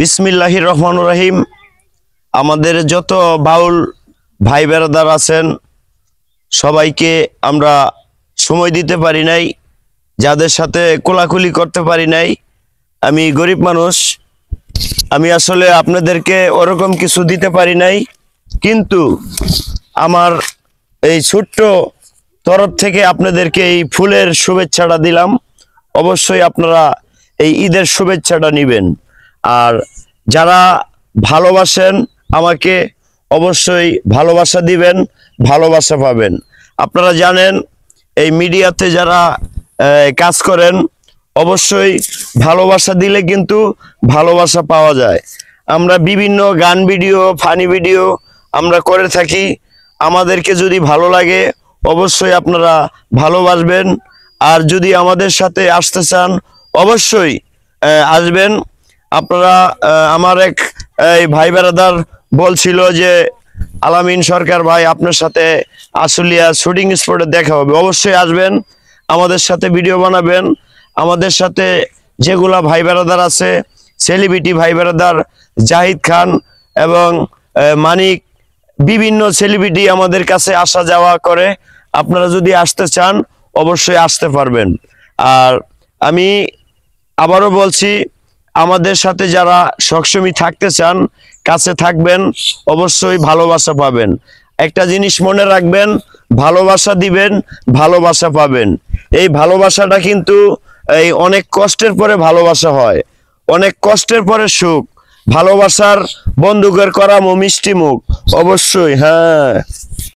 বিসমিল্লাহির রহমানুর রহিম। আমাদের যত বাউল ভাই বেরাদার আছেন সবাইকে আমরা সময় দিতে পারি নাই, যাদের সাথে কোলাকুলি করতে পারি নাই। আমি গরিব মানুষ, আমি আসলে আপনাদেরকে ওরকম কিছু দিতে পারি নাই, কিন্তু আমার এই ছোট্ট তরফ থেকে আপনাদেরকে এই ফুলের শুভেচ্ছাটা দিলাম। অবশ্যই আপনারা এই ঈদের শুভেচ্ছাটা নেবেন। আর যারা ভালোবাসেন আমাকে অবশ্যই ভালোবাসা দিবেন, ভালোবাসা পাবেন। আপনারা জানেন এই মিডিয়াতে যারা কাজ করেন অবশ্যই ভালোবাসা দিলে কিন্তু ভালোবাসা পাওয়া যায়। আমরা বিভিন্ন গান ভিডিও, ফানি ভিডিও আমরা করে থাকি। আমাদেরকে যদি ভালো লাগে অবশ্যই আপনারা ভালোবাসবেন। আর যদি আমাদের সাথে আসতে চান অবশ্যই আসবেন। আপনারা আমার এক ভাই বেরাদার বলছিল যে আলামিন সরকার ভাই আপনার সাথে আশুলিয়া শুটিং স্পটে দেখা হবে। অবশ্যই আসবেন, আমাদের সাথে ভিডিও বানাবেন। আমাদের সাথে যেগুলা ভাই বেরাদার আছে, সেলিব্রিটি ভাই বেরাদার জাহিদ খান এবং মানিক, বিভিন্ন সেলিব্রিটি আমাদের কাছে আসা যাওয়া করে। আপনারা যদি আসতে চান অবশ্যই আসতে পারবেন। আর আমি আবারও বলছি, আমাদের সাথে যারা সবসময় থাকতে চান কাছে থাকবেন, অবশ্যই ভালোবাসা পাবেন। একটা জিনিস মনে রাখবেন, ভালোবাসা দিবেন, ভালোবাসা পাবেন। এই ভালোবাসাটা কিন্তু এই অনেক কষ্টের পরে ভালোবাসা হয়, অনেক কষ্টের পরে সুখ। ভালোবাসার বন্দুকের করা মিষ্টি মুখ, অবশ্যই। হ্যাঁ।